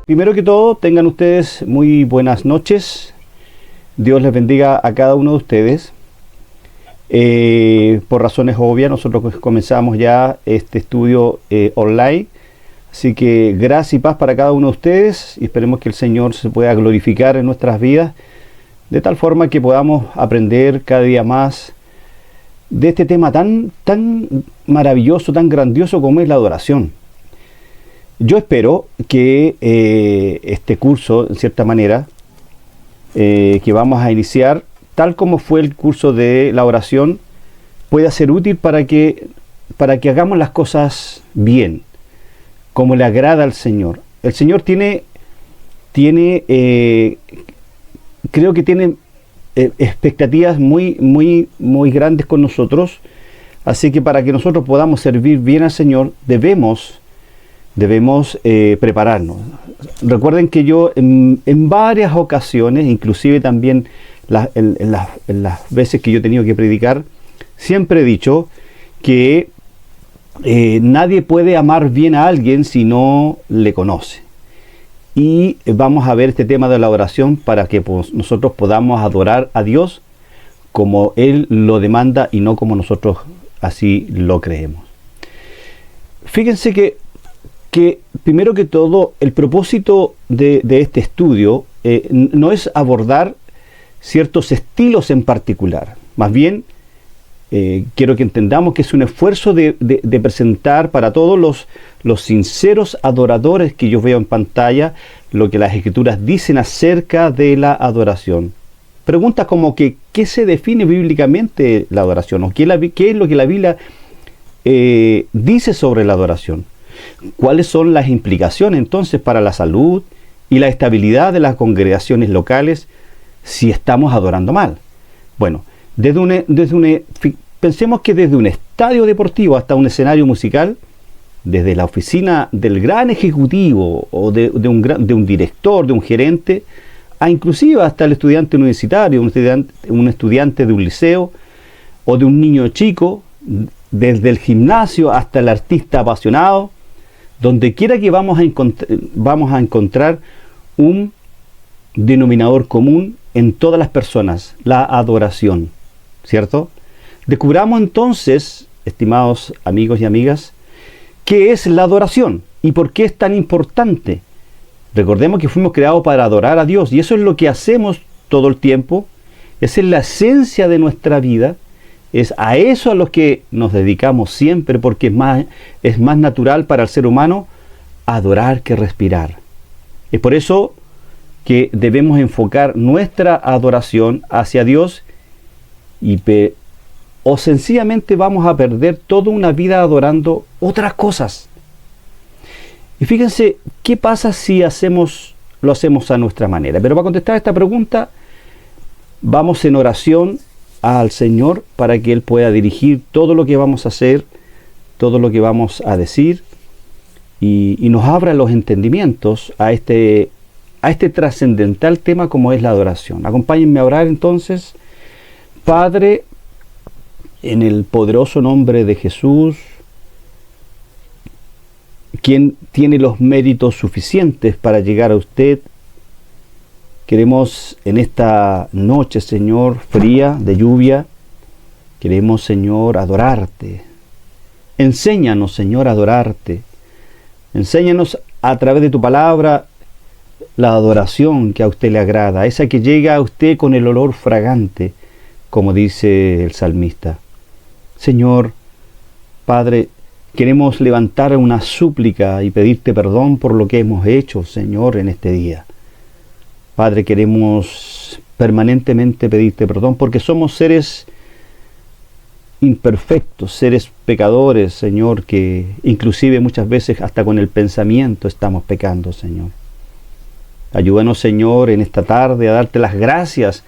Primero que todo, tengan ustedes muy buenas noches. Dios les bendiga a cada uno de ustedes. Por razones obvias, nosotros comenzamos ya este estudio online. Así que gracias y paz para cada uno de ustedes y esperemos que el Señor se pueda glorificar en nuestras vidas de tal forma que podamos aprender cada día más de este tema tan maravilloso, tan grandioso como es la adoración. Yo espero que este curso, en cierta manera, que vamos a iniciar, tal como fue el curso de la oración, pueda ser útil para que hagamos las cosas bien, como le agrada al Señor. El Señor creo que tiene expectativas muy grandes con nosotros, así que para que nosotros podamos servir bien al Señor, debemos prepararnos. Recuerden que yo en varias ocasiones, inclusive también en las veces que yo he tenido que predicar, siempre he dicho que nadie puede amar bien a alguien si no le conoce. Y vamos a ver este tema de la oración para que nosotros podamos adorar a Dios como Él lo demanda y no como nosotros así lo creemos. Fíjense que primero que todo, el propósito de este estudio no es abordar ciertos estilos en particular. Más bien, quiero que entendamos que es un esfuerzo de presentar para todos los sinceros adoradores que yo veo en pantalla lo que las Escrituras dicen acerca de la adoración. Preguntas como que, ¿qué se define bíblicamente la adoración? ¿O qué es lo que la Biblia dice sobre la adoración? ¿Cuáles son las implicaciones entonces para la salud y la estabilidad de las congregaciones locales si estamos adorando mal? Bueno, pensemos que desde un estadio deportivo hasta un escenario musical, desde la oficina del gran ejecutivo o de un director, de un gerente, a inclusive hasta el estudiante universitario, un estudiante de un liceo o de un niño chico, desde el gimnasio hasta el artista apasionado, donde quiera que vamos a encontrar un denominador común en todas las personas, la adoración, ¿cierto? Descubramos entonces, estimados amigos y amigas, ¿qué es la adoración y por qué es tan importante? Recordemos que fuimos creados para adorar a Dios y eso es lo que hacemos todo el tiempo, esa es la esencia de nuestra vida. Es a eso a lo que nos dedicamos siempre porque es más natural para el ser humano adorar que respirar. Es por eso que debemos enfocar nuestra adoración hacia Dios o sencillamente vamos a perder toda una vida adorando otras cosas. Y fíjense, ¿qué pasa si lo hacemos a nuestra manera? Pero para contestar esta pregunta, vamos en oración al Señor para que Él pueda dirigir todo lo que vamos a hacer, todo lo que vamos a decir y nos abra los entendimientos a este trascendental tema como es la adoración. Acompáñenme a orar entonces. Padre, en el poderoso nombre de Jesús, quien tiene los méritos suficientes para llegar a usted, queremos en esta noche, Señor, fría, de lluvia, queremos, Señor, adorarte. Enséñanos, Señor, a adorarte. Enséñanos a través de tu palabra la adoración que a usted le agrada, esa que llega a usted con el olor fragante, como dice el salmista. Señor, Padre, queremos levantar una súplica y pedirte perdón por lo que hemos hecho, Señor, en este día. Padre, queremos permanentemente pedirte perdón porque somos seres imperfectos, seres pecadores, Señor, que inclusive muchas veces hasta con el pensamiento estamos pecando, Señor. Ayúdanos, Señor, en esta tarde a darte las gracias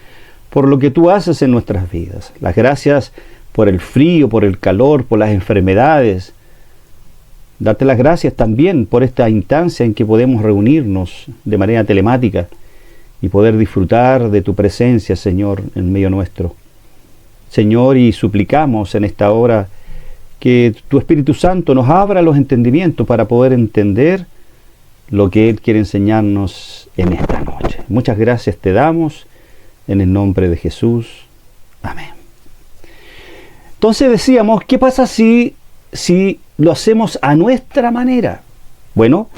por lo que tú haces en nuestras vidas. Las gracias por el frío, por el calor, por las enfermedades. Darte las gracias también por esta instancia en que podemos reunirnos de manera telemática y poder disfrutar de tu presencia, Señor, en medio nuestro. Señor, y suplicamos en esta hora que tu Espíritu Santo nos abra los entendimientos para poder entender lo que Él quiere enseñarnos en esta noche. Muchas gracias te damos en el nombre de Jesús. Amén. Entonces decíamos, ¿qué pasa si lo hacemos a nuestra manera? Bueno,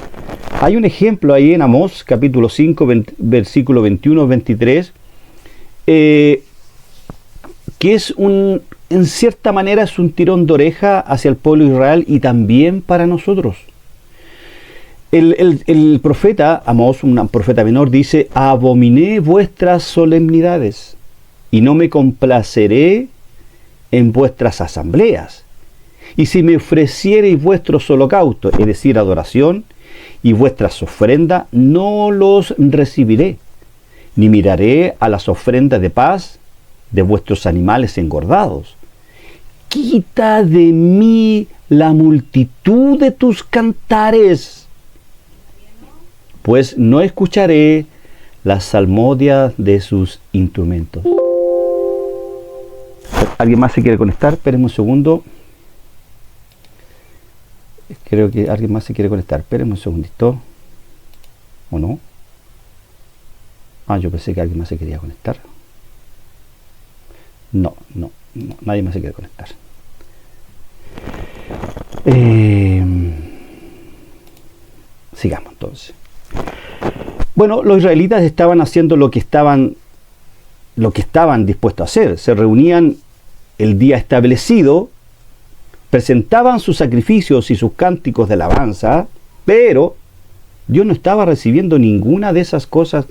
hay un ejemplo ahí en Amós, capítulo 5, versículo 21-23, que es en cierta manera es un tirón de oreja hacia el pueblo de Israel y también para nosotros. El profeta Amós, un profeta menor, dice: abominé vuestras solemnidades y no me complaceré en vuestras asambleas. Y si me ofreciereis vuestros holocaustos, es decir, adoración, y vuestras ofrendas, no los recibiré, ni miraré a las ofrendas de paz de vuestros animales engordados. Quita de mí la multitud de tus cantares, pues no escucharé las salmodias de sus instrumentos. ¿Alguien más se quiere conectar? Espérenme un segundo. Creo que alguien más se quiere conectar. Espérenme un segundito. ¿O no? Yo pensé que alguien más se quería conectar. No, nadie más se quiere conectar. Sigamos entonces. Bueno, los israelitas estaban haciendo lo que estaban dispuestos a hacer. Se reunían el día establecido, presentaban sus sacrificios y sus cánticos de alabanza, pero Dios no estaba recibiendo ninguna de esas cosas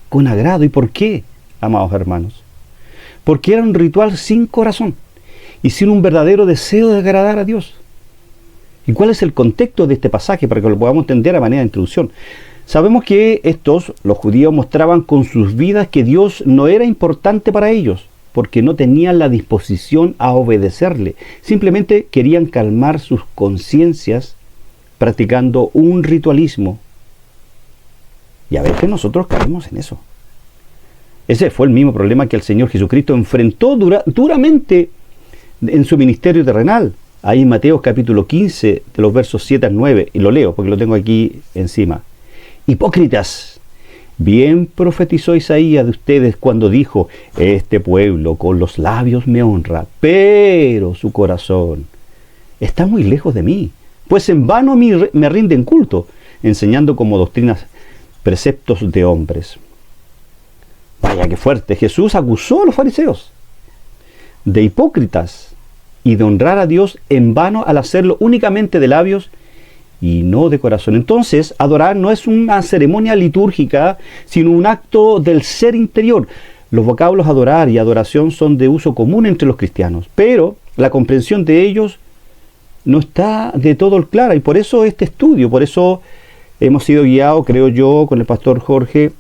con agrado. ¿Y por qué, amados hermanos? Porque era un ritual sin corazón y sin un verdadero deseo de agradar a Dios. ¿Y cuál es el contexto de este pasaje para que lo podamos entender a manera de introducción? Sabemos que los judíos, mostraban con sus vidas que Dios no era importante para ellos, porque no tenían la disposición a obedecerle. Simplemente querían calmar sus conciencias practicando un ritualismo. Y a veces nosotros caemos en eso. Ese fue el mismo problema que el Señor Jesucristo enfrentó duramente en su ministerio terrenal. Ahí en Mateo capítulo 15, de los versos 7 al 9, y lo leo porque lo tengo aquí encima. Hipócritas, bien profetizó Isaías de ustedes cuando dijo: este pueblo con los labios me honra, pero su corazón está muy lejos de mí, pues en vano me rinden culto, enseñando como doctrinas preceptos de hombres. Vaya que fuerte. Jesús acusó a los fariseos de hipócritas y de honrar a Dios en vano al hacerlo únicamente de labios y no de corazón. Entonces, adorar no es una ceremonia litúrgica, sino un acto del ser interior. Los vocablos adorar y adoración son de uso común entre los cristianos, pero la comprensión de ellos no está de todo clara, y por eso este estudio, por eso hemos sido guiados, creo yo, con el pastor Jorge,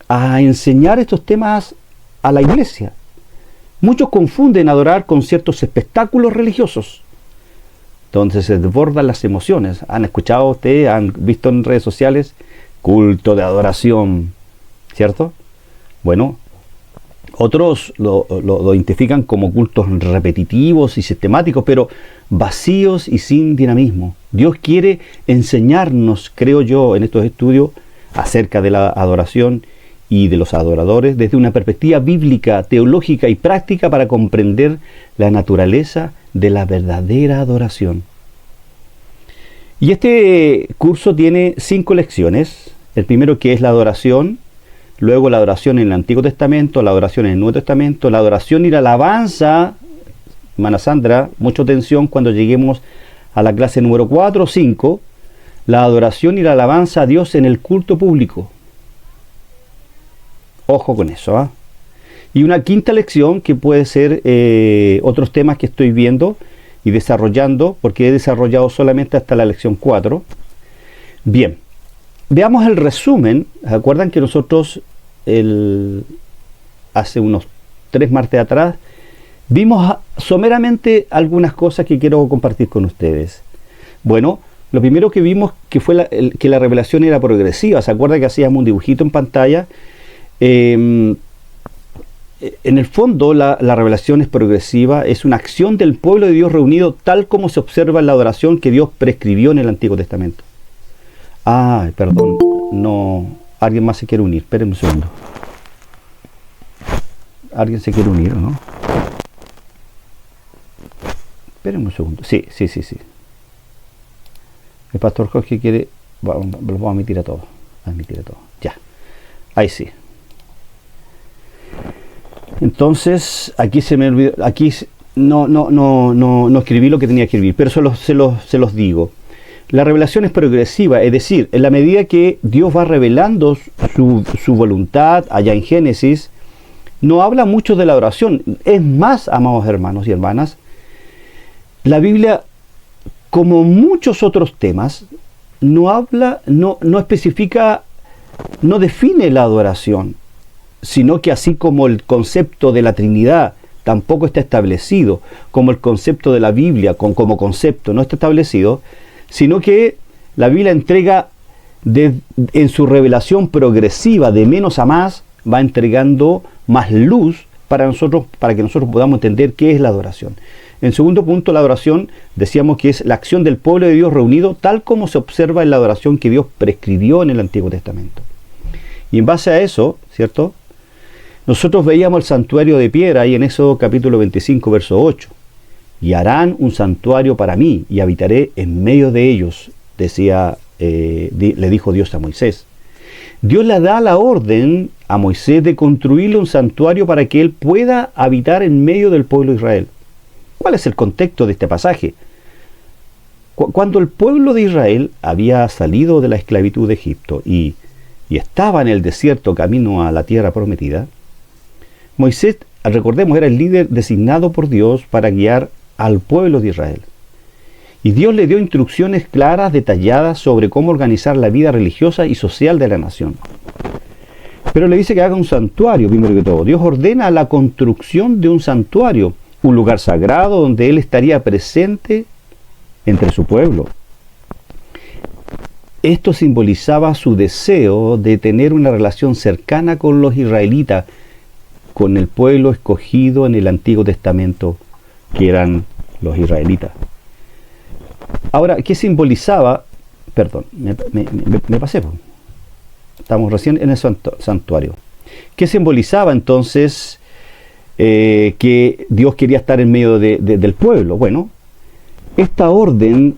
a enseñar estos temas a la iglesia. Muchos confunden adorar con ciertos espectáculos religiosos, donde se desbordan las emociones. ¿Han escuchado ustedes, han visto en redes sociales, culto de adoración, cierto? Bueno, otros lo identifican como cultos repetitivos y sistemáticos, pero vacíos y sin dinamismo. Dios quiere enseñarnos, creo yo, en estos estudios acerca de la adoración y de los adoradores desde una perspectiva bíblica, teológica y práctica para comprender la naturaleza de la verdadera adoración. Y este curso tiene 5 lecciones. El primero, que es la adoración, luego la adoración en el Antiguo Testamento, la adoración en el Nuevo Testamento, la adoración y la alabanza. Hermana Sandra, mucha atención cuando lleguemos a la clase número 4 o 5, la adoración y la alabanza a Dios en el culto público. Ojo con eso, Y una quinta lección, que puede ser otros temas que estoy viendo y desarrollando, porque he desarrollado solamente hasta la lección 4. Bien, veamos el resumen. ¿Se acuerdan que nosotros hace unos 3 martes atrás vimos someramente algunas cosas que quiero compartir con ustedes? Bueno, lo primero que vimos que fue que la revelación era progresiva. ¿Se acuerdan que hacíamos un dibujito en pantalla? En el fondo, la revelación es progresiva, es una acción del pueblo de Dios reunido tal como se observa en la adoración que Dios prescribió en el Antiguo Testamento. Ah, perdón, no, alguien más se quiere unir, espérenme un segundo. ¿Alguien se quiere unir o no? Espérenme un segundo, sí. El pastor Jorge quiere, los vamos a admitir a todos, ya, ahí sí. Entonces, aquí se me olvidó, aquí no escribí lo que tenía que escribir, pero se los digo. La revelación es progresiva, es decir, en la medida que Dios va revelando su voluntad, allá en Génesis, no habla mucho de la oración. Es más, amados hermanos y hermanas, la Biblia, como muchos otros temas, no habla, no especifica, no define la adoración, sino que así como el concepto de la Trinidad tampoco está establecido, como el concepto de la Biblia como concepto no está establecido, sino que la Biblia entrega en su revelación progresiva de menos a más, va entregando más luz para que nosotros podamos entender qué es la adoración. En segundo punto, la adoración, decíamos que es la acción del pueblo de Dios reunido, tal como se observa en la adoración que Dios prescribió en el Antiguo Testamento. Y en base a eso, ¿cierto?, nosotros veíamos el santuario de piedra ahí en Éxodo capítulo 25, verso 8. Y harán un santuario para mí y habitaré en medio de ellos, le dijo Dios a Moisés. Dios le da la orden a Moisés de construirle un santuario para que él pueda habitar en medio del pueblo de Israel. ¿Cuál es el contexto de este pasaje? Cuando el pueblo de Israel había salido de la esclavitud de Egipto y estaba en el desierto camino a la tierra prometida, Moisés, recordemos, era el líder designado por Dios para guiar al pueblo de Israel. Y Dios le dio instrucciones claras, detalladas sobre cómo organizar la vida religiosa y social de la nación. Pero le dice que haga un santuario, primero que todo. Dios ordena la construcción de un santuario, un lugar sagrado donde Él estaría presente entre su pueblo. Esto simbolizaba su deseo de tener una relación cercana con los israelitas, con el pueblo escogido en el Antiguo Testamento, que eran los israelitas. Ahora, ¿qué simbolizaba? Perdón, me pasé. Estamos recién en el santuario. ¿Qué simbolizaba entonces que Dios quería estar en medio del pueblo? Bueno, esta orden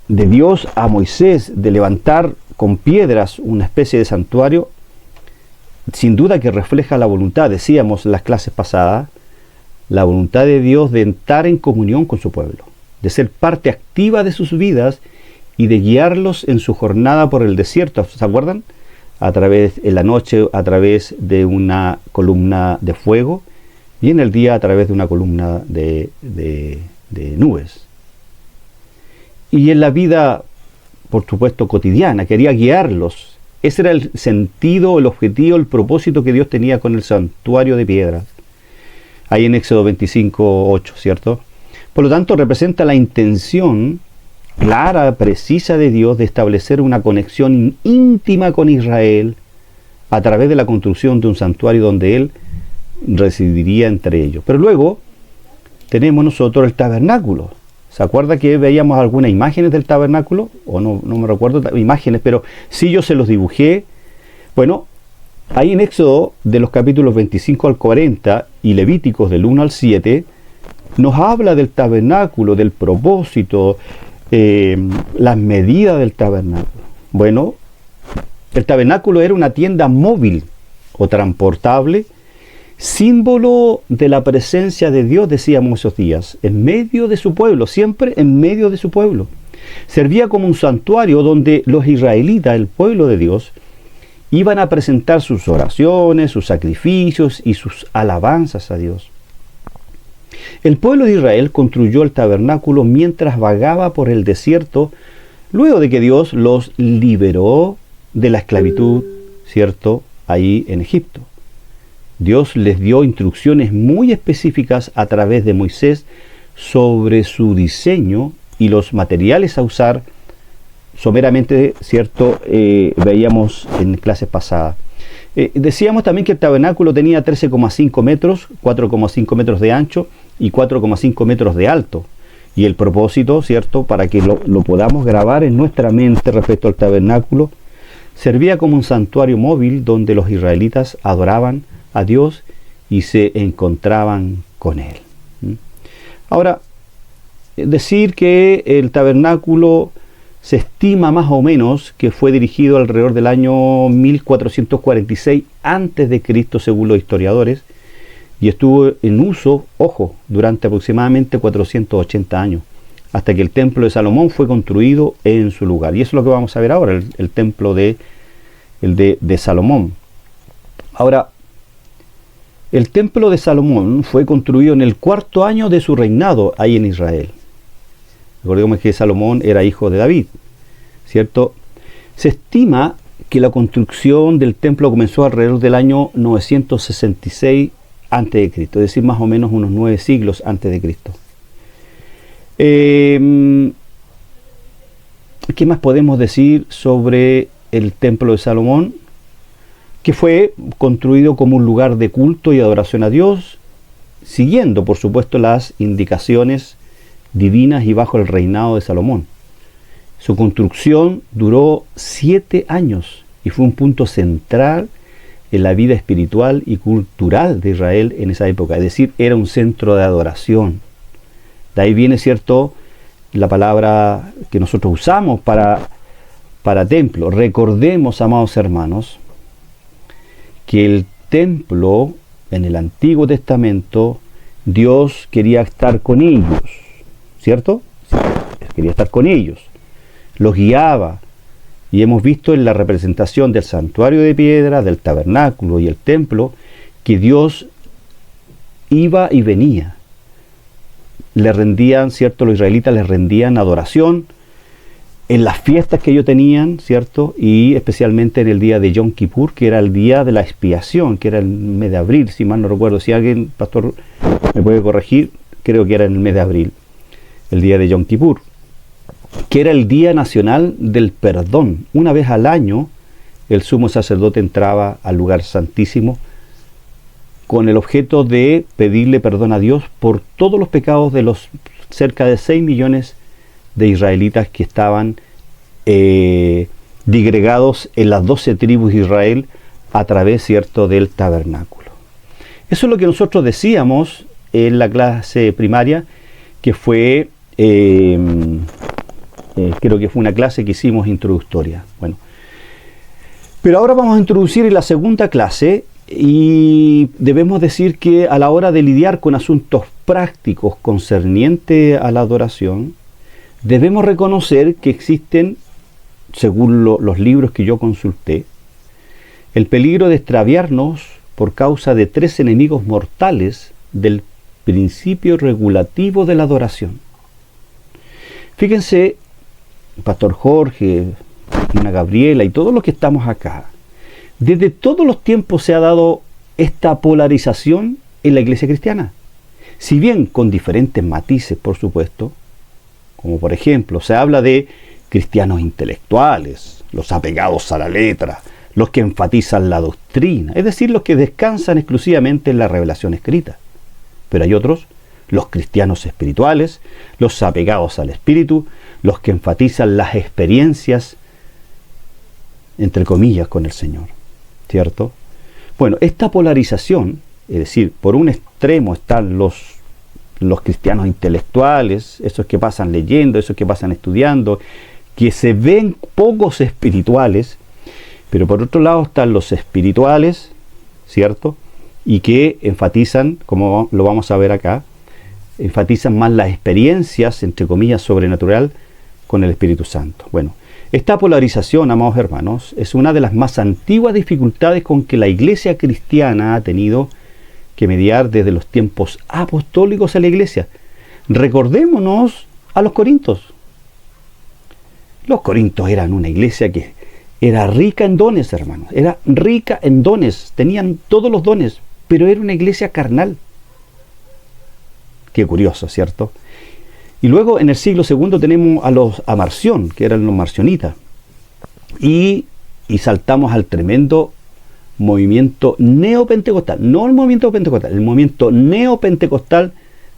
de Dios a Moisés de levantar con piedras una especie de santuario, sin duda que refleja la voluntad, decíamos en las clases pasadas, la voluntad de Dios de entrar en comunión con su pueblo, de ser parte activa de sus vidas y de guiarlos en su jornada por el desierto. ¿Se acuerdan? En la noche a través de una columna de fuego y en el día a través de una columna de nubes. Y en la vida, por supuesto, cotidiana, quería guiarlos. Ese era el sentido, el objetivo, el propósito que Dios tenía con el santuario de piedra. Ahí en Éxodo 25, 8, ¿cierto? Por lo tanto, representa la intención clara, precisa de Dios de establecer una conexión íntima con Israel a través de la construcción de un santuario donde Él residiría entre ellos. Pero luego tenemos nosotros el tabernáculo. ¿Se acuerda que veíamos algunas imágenes del tabernáculo? O no me recuerdo imágenes, pero sí yo se los dibujé. Bueno, ahí en Éxodo de los capítulos 25 al 40 y Levíticos del 1 al 7, nos habla del tabernáculo, del propósito, las medidas del tabernáculo. Bueno, el tabernáculo era una tienda móvil o transportable, símbolo de la presencia de Dios, decíamos esos días, en medio de su pueblo, siempre en medio de su pueblo. Servía como un santuario donde los israelitas, el pueblo de Dios, iban a presentar sus oraciones, sus sacrificios y sus alabanzas a Dios. El pueblo de Israel construyó el tabernáculo mientras vagaba por el desierto, luego de que Dios los liberó de la esclavitud, ¿cierto?, ahí en Egipto. Dios les dio instrucciones muy específicas a través de Moisés sobre su diseño y los materiales a usar, someramente, ¿cierto? Veíamos en clases pasadas. Decíamos también que el tabernáculo tenía 13,5 metros, 4,5 metros de ancho y 4,5 metros de alto. Y el propósito, ¿cierto?, para que lo podamos grabar en nuestra mente respecto al tabernáculo, servía como un santuario móvil donde los israelitas adoraban a Dios y se encontraban con Él. Ahora, decir que el tabernáculo se estima más o menos que fue dirigido alrededor del año 1446 a.C., según los historiadores, y estuvo en uso, ojo, durante aproximadamente 480 años, hasta que el templo de Salomón fue construido en su lugar. Y eso es lo que vamos a ver ahora, el templo de Salomón. Ahora, el templo de Salomón fue construido en el 4.º año de su reinado ahí en Israel. Recordemos que Salomón era hijo de David, ¿cierto? Se estima que la construcción del templo comenzó alrededor del año 966 a.C., es decir, más o menos unos 9 siglos antes de Cristo. ¿Qué más podemos decir sobre el templo de Salomón? Que fue construido como un lugar de culto y adoración a Dios, siguiendo, por supuesto, las indicaciones divinas y bajo el reinado de Salomón. Su construcción duró 7 años y fue un punto central en la vida espiritual y cultural de Israel en esa época, es decir, era un centro de adoración. De ahí viene, ¿cierto?, la palabra que nosotros usamos para templo. Recordemos, amados hermanos, que el templo en el Antiguo Testamento, Dios quería estar con ellos, ¿cierto? Quería estar con ellos, los guiaba, y hemos visto en la representación del santuario de piedra, del tabernáculo y el templo, que Dios iba y venía. Le rendían, ¿cierto? Los israelitas les rendían adoración en las fiestas que ellos tenían, ¿cierto? Y especialmente en el día de Yom Kippur, que era el día de la expiación, que era el mes de abril, si mal no recuerdo. Si alguien, pastor, me puede corregir, creo que era en el mes de abril, el día de Yom Kippur, que era el día nacional del perdón. Una vez al año, el sumo sacerdote entraba al lugar santísimo con el objeto de pedirle perdón a Dios por todos los pecados de los cerca de 6 millones de israelitas que estaban digregados en las 12 tribus de Israel a través, ¿cierto?, del tabernáculo. Eso es lo que nosotros decíamos en la clase primaria, que fue, creo que fue una clase que hicimos introductoria. Bueno, pero ahora vamos a introducir en la segunda clase, y debemos decir que a la hora de lidiar con asuntos prácticos concernientes a la adoración, debemos reconocer que existen, según los libros que yo consulté, el peligro de extraviarnos por causa de 3 enemigos mortales del principio regulativo de la adoración. Fíjense, Pastor Jorge, Ana Gabriela y todos los que estamos acá, desde todos los tiempos se ha dado esta polarización en la iglesia cristiana. Si bien con diferentes matices, por supuesto, como por ejemplo, se habla de cristianos intelectuales, los apegados a la letra, los que enfatizan la doctrina, es decir, los que descansan exclusivamente en la revelación escrita. Pero hay otros, los cristianos espirituales, los apegados al espíritu, los que enfatizan las experiencias, entre comillas, con el Señor, ¿cierto? Bueno, esta polarización, es decir, por un extremo están los cristianos intelectuales, esos que pasan leyendo, esos que pasan estudiando, que se ven pocos espirituales, pero por otro lado están los espirituales, ¿cierto?, y que enfatizan, como lo vamos a ver acá, enfatizan más las experiencias, entre comillas, sobrenatural con el Espíritu Santo. Bueno, esta polarización, amados hermanos, es una de las más antiguas dificultades con que la iglesia cristiana ha tenido que mediar desde los tiempos apostólicos a la iglesia. Recordémonos a los corintios. Los corintios eran una iglesia que era rica en dones, hermanos. Era rica en dones. Tenían todos los dones, pero era una iglesia carnal. Qué curioso, ¿cierto? Y luego en el siglo II tenemos a Marción, que eran los marcionitas. Y saltamos al tremendo movimiento neopentecostal. No el movimiento pentecostal, el movimiento neopentecostal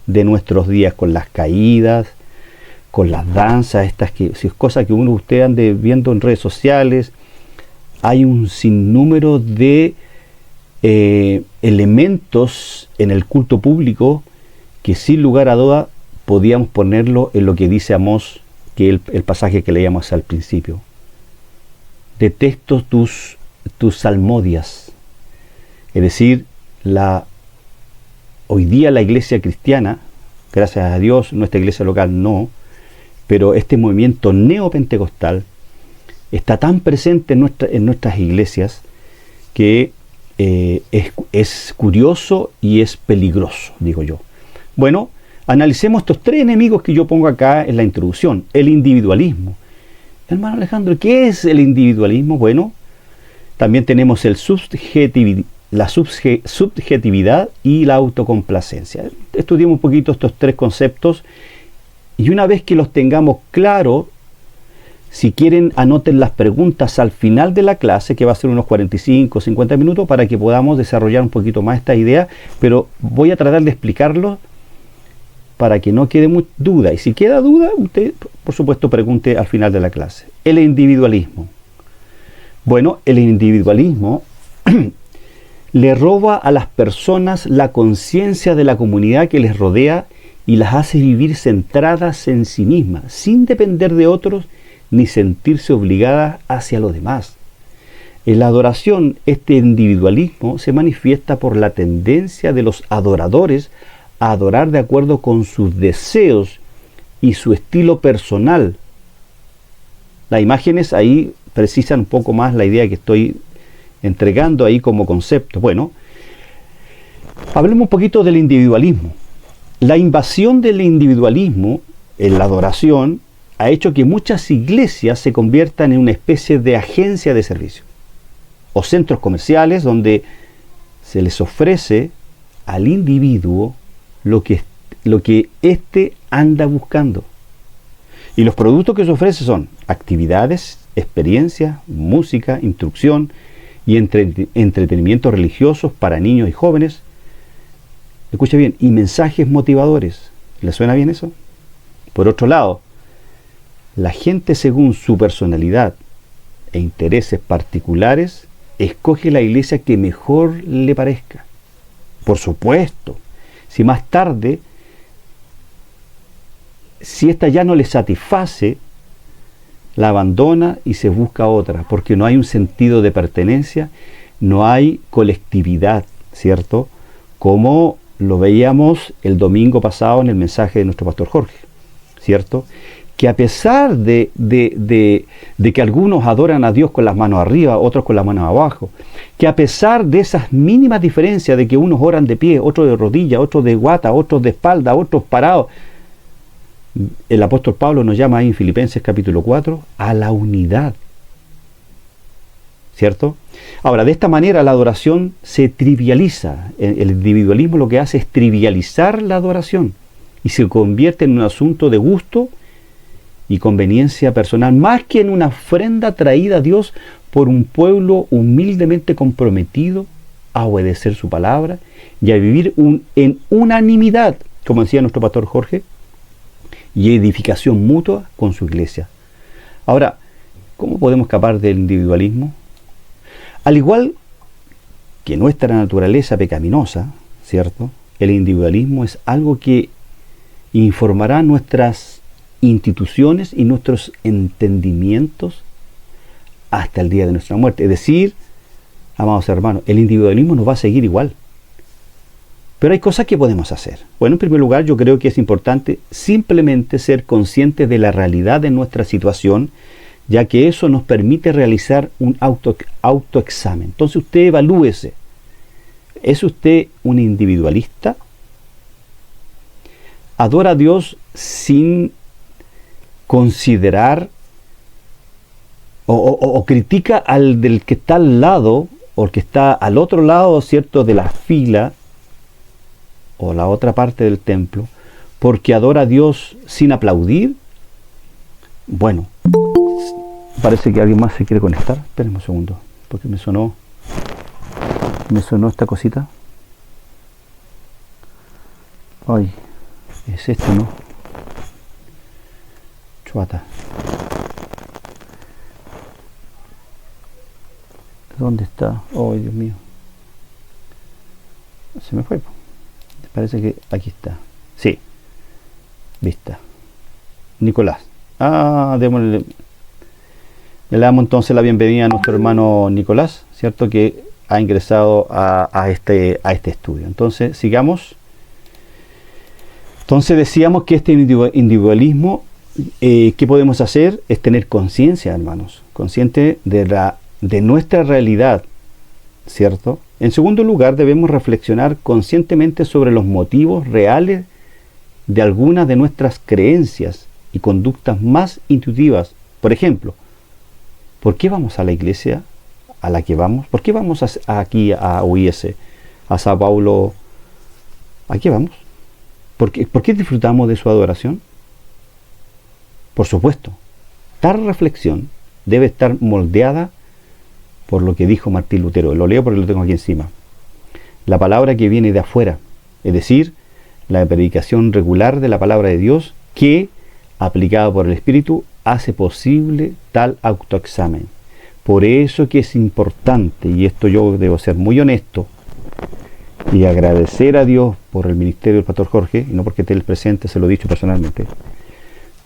de nuestros días, con las caídas, con las danzas, estas que, si es cosa que usted ande viendo en redes sociales, hay un sinnúmero de elementos en el culto público que sin lugar a duda podíamos ponerlo en lo que dice Amós, que es el pasaje que leíamos al principio. Detesto tus salmodias. Es decir, hoy día la iglesia cristiana, gracias a Dios, nuestra iglesia local no, pero este movimiento neopentecostal está tan presente en nuestras iglesias que es curioso y es peligroso, digo yo. Bueno, analicemos estos tres enemigos que yo pongo acá en la introducción. El individualismo. Hermano Alejandro, ¿qué es el individualismo? Bueno, también tenemos la subjetividad y la autocomplacencia. Estudiemos un poquito estos tres conceptos y una vez que los tengamos claros, si quieren anoten las preguntas al final de la clase, que va a ser unos 45 o 50 minutos, para que podamos desarrollar un poquito más esta idea, pero voy a tratar de explicarlo para que no quede duda. Y si queda duda, usted, por supuesto, pregunte al final de la clase. El individualismo. Bueno, el individualismo le roba a las personas la conciencia de la comunidad que les rodea y las hace vivir centradas en sí mismas, sin depender de otros ni sentirse obligadas hacia los demás. En la adoración, este individualismo se manifiesta por la tendencia de los adoradores a adorar de acuerdo con sus deseos y su estilo personal. Las imágenes ahí precisan un poco más la idea que estoy entregando ahí como concepto. Bueno, hablemos un poquito del individualismo. La invasión del individualismo en la adoración ha hecho que muchas iglesias se conviertan en una especie de agencia de servicio o centros comerciales donde se les ofrece al individuo lo que éste anda buscando. Y los productos que se ofrecen son actividades, experiencias, música, instrucción y entretenimientos religiosos para niños y jóvenes. Escucha bien, y mensajes motivadores. ¿Le suena bien eso? Por otro lado, la gente, según su personalidad e intereses particulares, escoge la iglesia que mejor le parezca. Por supuesto, si más tarde, si esta ya no le satisface, la abandona y se busca otra, porque no hay un sentido de pertenencia, no hay colectividad, ¿cierto? Como lo veíamos el domingo pasado en el mensaje de nuestro pastor Jorge, ¿cierto? Que a pesar de que algunos adoran a Dios con las manos arriba, otros con las manos abajo, que a pesar de esas mínimas diferencias de que unos oran de pie, otros de rodilla, otros de guata, otros de espalda, otros parados, el apóstol Pablo nos llama ahí en Filipenses capítulo 4 a la unidad, ¿cierto? Ahora, de esta manera la adoración se trivializa. El individualismo lo que hace es trivializar la adoración y se convierte en un asunto de gusto y conveniencia personal, más que en una ofrenda traída a Dios por un pueblo humildemente comprometido a obedecer su palabra y a vivir en unanimidad, como decía nuestro pastor Jorge, y edificación mutua con su iglesia. Ahora, ¿cómo podemos escapar del individualismo? Al igual que nuestra naturaleza pecaminosa, ¿cierto? El individualismo es algo que informará nuestras instituciones y nuestros entendimientos hasta el día de nuestra muerte. Es decir, amados hermanos, el individualismo nos va a seguir igual. Pero hay cosas que podemos hacer. Bueno, en primer lugar, yo creo que es importante simplemente ser conscientes de la realidad de nuestra situación, ya que eso nos permite realizar un autoexamen. Entonces usted evalúese. ¿Es usted un individualista? ¿Adora a Dios sin considerar o critica al del que está al lado o el que está al otro lado, ¿cierto?, de la fila o la otra parte del templo, porque adora a Dios sin aplaudir? Bueno, parece que alguien más se quiere conectar. Espérenme un segundo, porque me sonó esta cosita. Ay, es esto, ¿no? Chuata. ¿Dónde está? Oh, Dios mío. Se me fue. Parece que aquí está. Sí. Vista. Nicolás. Le damos entonces la bienvenida a nuestro hermano Nicolás, ¿cierto? Que ha ingresado a este estudio. Entonces, sigamos. Entonces decíamos que este individualismo, ¿qué podemos hacer? Es tener conciencia, hermanos. Consciente de nuestra realidad, ¿cierto? En segundo lugar, debemos reflexionar conscientemente sobre los motivos reales de algunas de nuestras creencias y conductas más intuitivas. Por ejemplo, ¿por qué vamos a la iglesia a la que vamos? ¿Por qué vamos aquí a UIS, a Sao Paulo? ¿A qué vamos? ¿Por qué disfrutamos de su adoración? Por supuesto, tal reflexión debe estar moldeada por lo que dijo Martín Lutero. Lo leo porque lo tengo aquí encima. La palabra que viene de afuera, es decir, la predicación regular de la palabra de Dios que, aplicada por el Espíritu, hace posible tal autoexamen. Por eso que es importante, y esto yo debo ser muy honesto, y agradecer a Dios por el ministerio del pastor Jorge, y no porque esté el presente, se lo he dicho personalmente,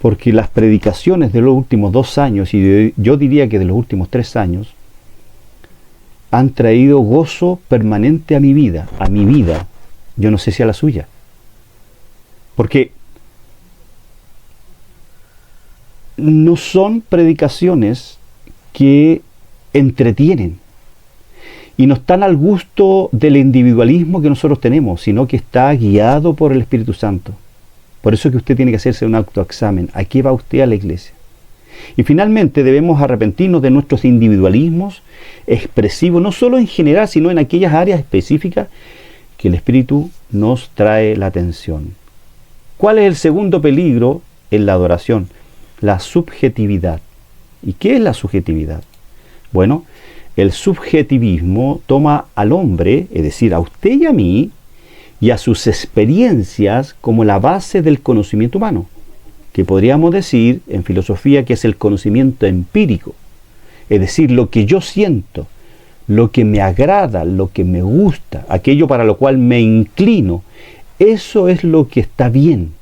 porque las predicaciones de los últimos 2 años, y yo diría que de los últimos 3 años, han traído gozo permanente a mi vida, yo no sé si a la suya. Porque no son predicaciones que entretienen y no están al gusto del individualismo que nosotros tenemos, sino que está guiado por el Espíritu Santo. Por eso es que usted tiene que hacerse un autoexamen. ¿A qué va usted a la iglesia? Y finalmente debemos arrepentirnos de nuestros individualismos expresivos, no solo en general, sino en aquellas áreas específicas que el Espíritu nos trae la atención. ¿Cuál es el segundo peligro en la adoración? La subjetividad. ¿Y qué es la subjetividad? Bueno, el subjetivismo toma al hombre, es decir, a usted y a mí, y a sus experiencias como la base del conocimiento humano, que podríamos decir en filosofía que es el conocimiento empírico, es decir, lo que yo siento, lo que me agrada, lo que me gusta, aquello para lo cual me inclino, eso es lo que está bien.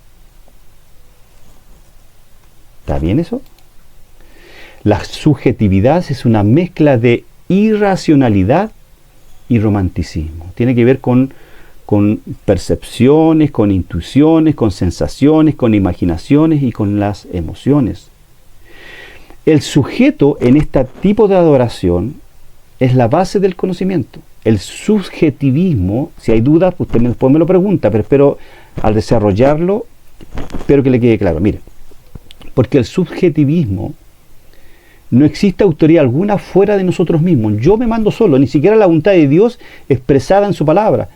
¿Está bien eso? La subjetividad es una mezcla de irracionalidad y romanticismo. Tiene que ver con percepciones, con intuiciones, con sensaciones, con imaginaciones y con las emociones. El sujeto en este tipo de adoración es la base del conocimiento. El subjetivismo, si hay dudas, usted después me lo pregunta, pero espero al desarrollarlo, espero que le quede claro. Mire, porque el subjetivismo, no existe autoridad alguna fuera de nosotros mismos. Yo me mando solo, ni siquiera la voluntad de Dios expresada en su palabra.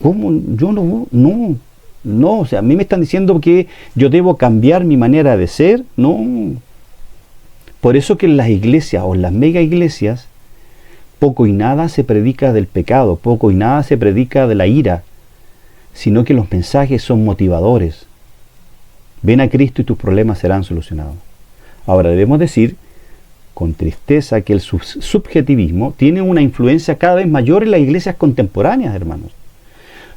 ¿Cómo? Yo no, o sea, a mí me están diciendo que yo debo cambiar mi manera de ser. No. Por eso que en las iglesias o en las mega iglesias, poco y nada se predica del pecado, poco y nada se predica de la ira, sino que los mensajes son motivadores. Ven a Cristo y tus problemas serán solucionados. Ahora debemos decir con tristeza que el subjetivismo tiene una influencia cada vez mayor en las iglesias contemporáneas, hermanos.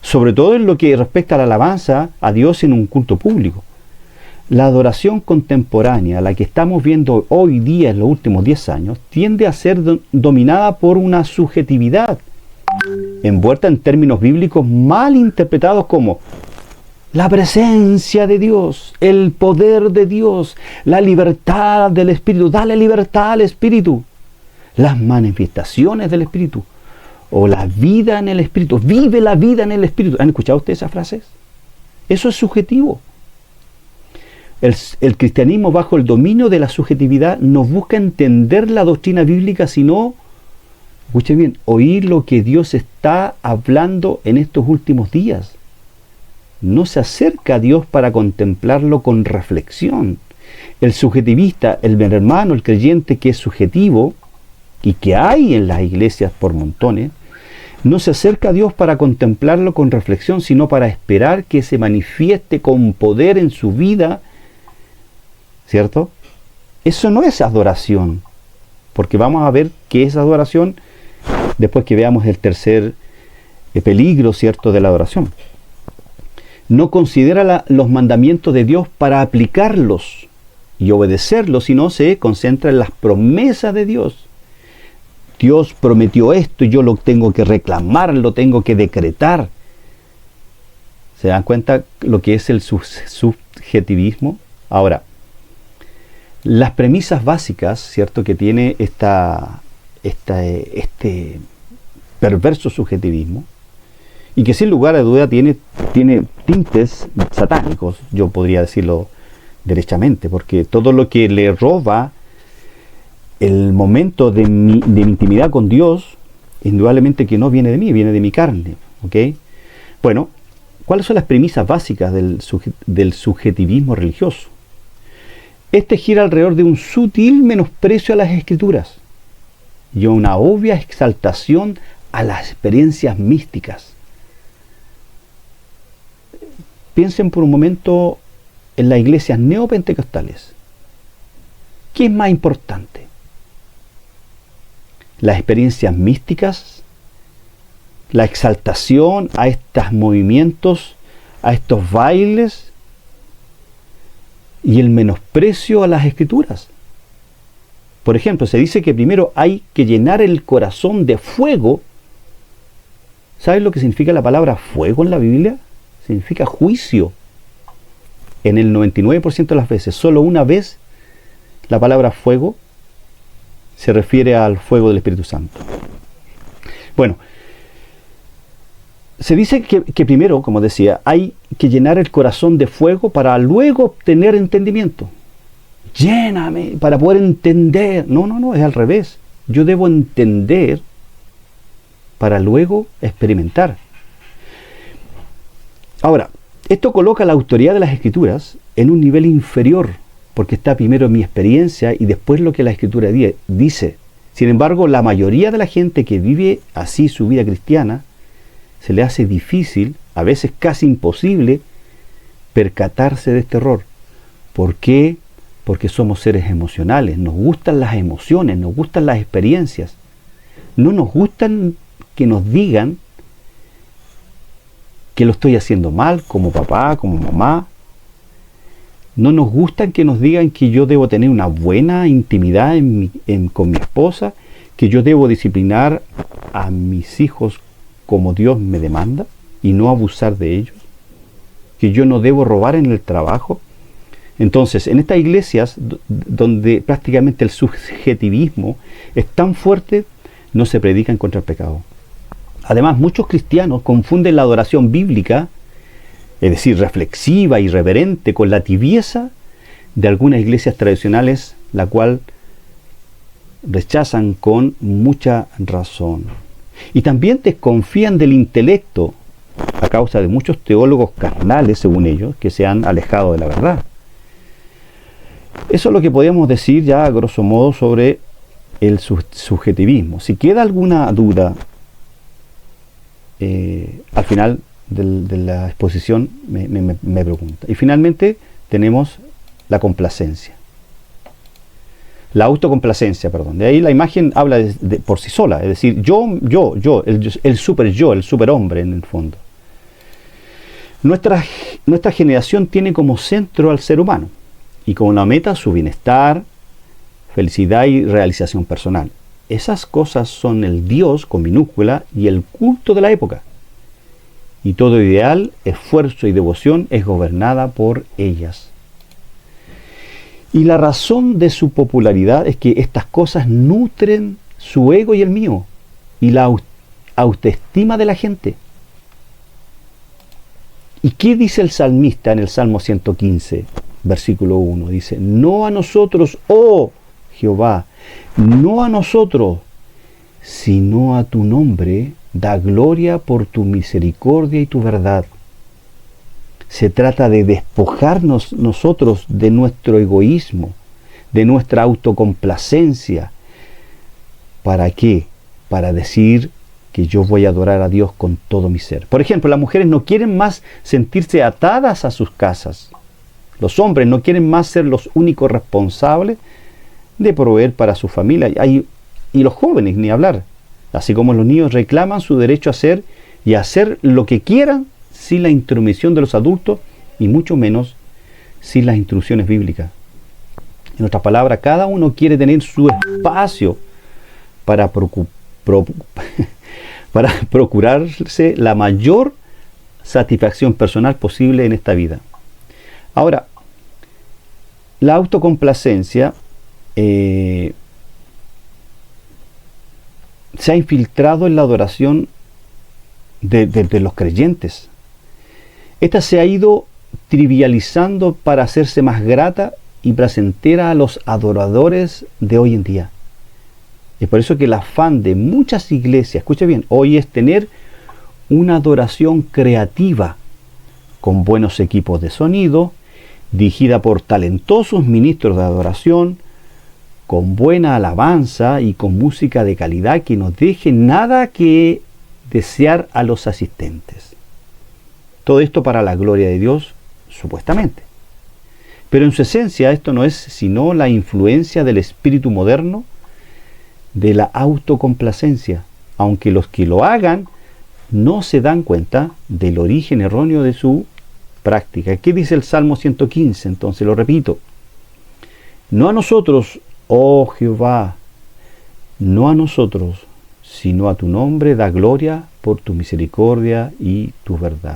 Sobre todo en lo que respecta a la alabanza a Dios en un culto público. La adoración contemporánea, la que estamos viendo hoy día en los últimos 10 años, tiende a ser dominada por una subjetividad, envuelta en términos bíblicos mal interpretados como la presencia de Dios, el poder de Dios, la libertad del Espíritu. Dale libertad al Espíritu. Las manifestaciones del Espíritu. O la vida en el Espíritu. Vive la vida en el Espíritu. ¿Han escuchado ustedes esas frases? Eso es subjetivo. El cristianismo bajo el dominio de la subjetividad no busca entender la doctrina bíblica, sino, escuchen bien, oír lo que Dios está hablando en estos últimos días. No se acerca a Dios para contemplarlo con reflexión. El subjetivista, el hermano, el creyente que es subjetivo, y que hay en las iglesias por montones, no se acerca a Dios para contemplarlo con reflexión, sino para esperar que se manifieste con poder en su vida, ¿cierto? Eso no es adoración, porque vamos a ver qué es adoración después que veamos el tercer peligro, ¿cierto?, de la adoración. No considera los mandamientos de Dios para aplicarlos y obedecerlos, sino se concentra en las promesas de Dios. Dios prometió esto y yo lo tengo que reclamar, lo tengo que decretar. ¿Se dan cuenta lo que es el subjetivismo? Ahora, las premisas básicas, ¿cierto?, que tiene este perverso subjetivismo, y que sin lugar a duda tiene tintes satánicos, yo podría decirlo derechamente, porque todo lo que le roba el momento de mi intimidad con Dios, indudablemente que no viene de mí, viene de mi carne, ¿ok? Bueno, ¿cuáles son las premisas básicas del subjetivismo religioso? Este gira alrededor de un sutil menosprecio a las Escrituras y una obvia exaltación a las experiencias místicas. Piensen por un momento en las iglesias neopentecostales. ¿Qué es más importante? ¿Las experiencias místicas? ¿La exaltación a estos movimientos, a estos bailes? ¿Y el menosprecio a las Escrituras? Por ejemplo, se dice que primero hay que llenar el corazón de fuego. ¿Sabes lo que significa la palabra fuego en la Biblia? Significa juicio. En el 99% de las veces, solo una vez la palabra fuego se refiere al fuego del Espíritu Santo. Bueno, se dice que primero, como decía, hay que llenar el corazón de fuego para luego obtener entendimiento. Lléname para poder entender. No, es al revés. Yo debo entender para luego experimentar. Ahora, esto coloca la autoridad de las Escrituras en un nivel inferior, porque está primero mi experiencia y después lo que la Escritura dice. Sin embargo, la mayoría de la gente que vive así su vida cristiana, se le hace difícil, a veces casi imposible, percatarse de este error. ¿Por qué? Porque somos seres emocionales, nos gustan las emociones, nos gustan las experiencias. No nos gustan que nos digan que lo estoy haciendo mal, como papá, como mamá. No nos gustan que nos digan que yo debo tener una buena intimidad con mi esposa, que yo debo disciplinar a mis hijos como Dios me demanda y no abusar de ellos, que yo no debo robar en el trabajo. Entonces, en estas iglesias donde prácticamente el subjetivismo es tan fuerte, no se predican contra el pecado. Además, muchos cristianos confunden la adoración bíblica, es decir, reflexiva y reverente, con la tibieza de algunas iglesias tradicionales, la cual rechazan con mucha razón. Y también desconfían del intelecto a causa de muchos teólogos carnales, según ellos, que se han alejado de la verdad. Eso es lo que podríamos decir ya a grosso modo sobre el subjetivismo. Si queda alguna duda al final de la exposición, me pregunta. Y finalmente tenemos la complacencia. La autocomplacencia, perdón. De ahí la imagen habla por sí sola, es decir, el superhombre en el fondo. Nuestra generación tiene como centro al ser humano y como la meta su bienestar, felicidad y realización personal. Esas cosas son el Dios con minúscula y el culto de la época. Y todo ideal, esfuerzo y devoción es gobernada por ellas. Y la razón de su popularidad es que estas cosas nutren su ego y el mío, y la autoestima de la gente. ¿Y qué dice el salmista en el Salmo 115, versículo 1? Dice, no a nosotros, oh Jehová, no a nosotros, sino a tu nombre, da gloria por tu misericordia y tu verdad. Se trata de despojarnos nosotros de nuestro egoísmo, de nuestra autocomplacencia. ¿Para qué? Para decir que yo voy a adorar a Dios con todo mi ser. Por ejemplo, las mujeres no quieren más sentirse atadas a sus casas, Los hombres no quieren más ser los únicos responsables de proveer para su familia. Y los jóvenes, ni hablar. Así como los niños reclaman su derecho a hacer y a hacer lo que quieran sin la intromisión de los adultos y mucho menos sin las instrucciones bíblicas. En otras palabras, cada uno quiere tener su espacio para procurarse la mayor satisfacción personal posible en esta vida. Ahora, la autocomplacencia se ha infiltrado en la adoración de los creyentes. Esta se ha ido trivializando para hacerse más grata y placentera a los adoradores de hoy en día. Es por eso que el afán de muchas iglesias, escuche bien, hoy es tener una adoración creativa, con buenos equipos de sonido, dirigida por talentosos ministros de adoración, con buena alabanza y con música de calidad que no deje nada que desear a los asistentes. Todo esto para la gloria de Dios, supuestamente. Pero en su esencia esto no es sino la influencia del espíritu moderno de la autocomplacencia, aunque los que lo hagan no se dan cuenta del origen erróneo de su práctica. ¿Qué dice el Salmo 115? Entonces lo repito. No a nosotros, oh Jehová, no a nosotros, sino a tu nombre da gloria por tu misericordia y tu verdad.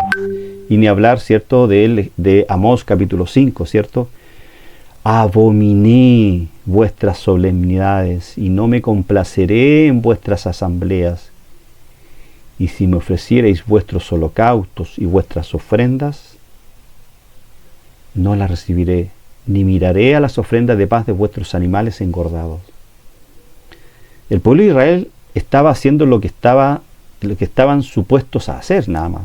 Y ni hablar, ¿cierto?, de Amós capítulo 5, ¿cierto? Abominé vuestras solemnidades y no me complaceré en vuestras asambleas. Y si me ofrecierais vuestros holocaustos y vuestras ofrendas, no las recibiré, ni miraré a las ofrendas de paz de vuestros animales engordados. El pueblo de Israel estaba haciendo lo que estaban supuestos a hacer, nada más.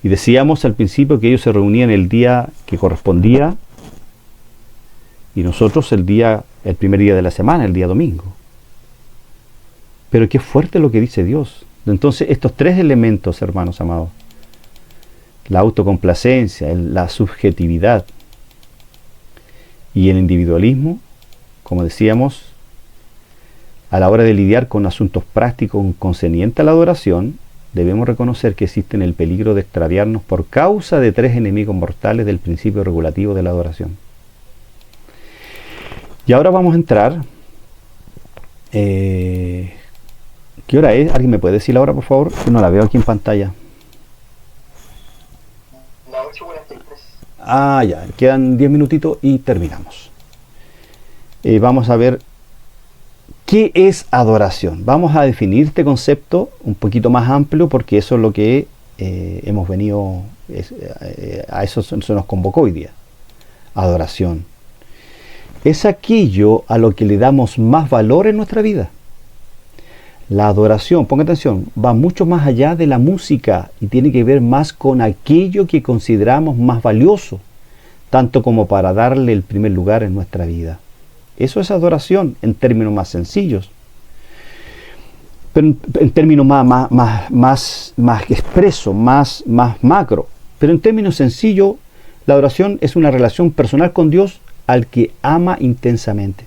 Y decíamos al principio que ellos se reunían el día que correspondía y nosotros el primer día de la semana, el día domingo. Pero qué fuerte lo que dice Dios. Entonces estos tres elementos, hermanos amados, la autocomplacencia, la subjetividad y el individualismo, como decíamos, a la hora de lidiar con asuntos prácticos concernientes a la adoración, debemos reconocer que existe el peligro de extraviarnos por causa de tres enemigos mortales del principio regulativo de la adoración. Y ahora vamos a entrar. ¿Qué hora es? ¿Alguien me puede decir la hora, por favor? Que no la veo aquí en pantalla. La 8:43. Ah, ya, quedan 10 minutitos y terminamos. Vamos a ver qué es adoración. Vamos a definir este concepto un poquito más amplio porque eso es lo que hemos venido, a eso se nos convocó hoy día. Adoración. Es aquello a lo que le damos más valor en nuestra vida. La adoración, ponga atención, va mucho más allá de la música y tiene que ver más con aquello que consideramos más valioso, tanto como para darle el primer lugar en nuestra vida. Eso es adoración en términos más sencillos. Pero en términos más expreso, más macro. Pero en términos sencillos, la adoración es una relación personal con Dios al que ama intensamente.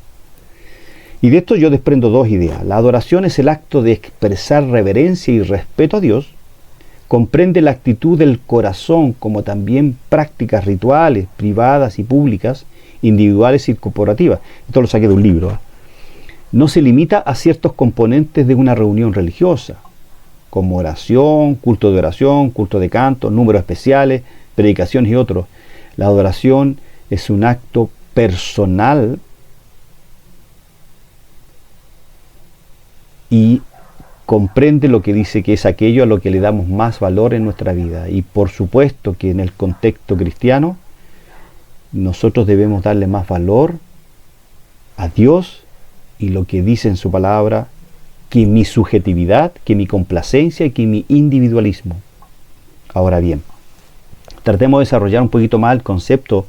Y de esto yo desprendo dos ideas. La adoración es el acto de expresar reverencia y respeto a Dios. Comprende la actitud del corazón como también prácticas rituales, privadas y públicas, individuales y corporativas. Esto lo saqué de un libro. No se limita a ciertos componentes de una reunión religiosa, como oración, culto de canto, números especiales, predicaciones y otros. La adoración es un acto personal y comprende lo que dice que es aquello a lo que le damos más valor en nuestra vida. Y por supuesto que en el contexto cristiano, nosotros debemos darle más valor a Dios y lo que dice en su palabra que mi subjetividad, que mi complacencia y que mi individualismo. Ahora bien, tratemos de desarrollar un poquito más el concepto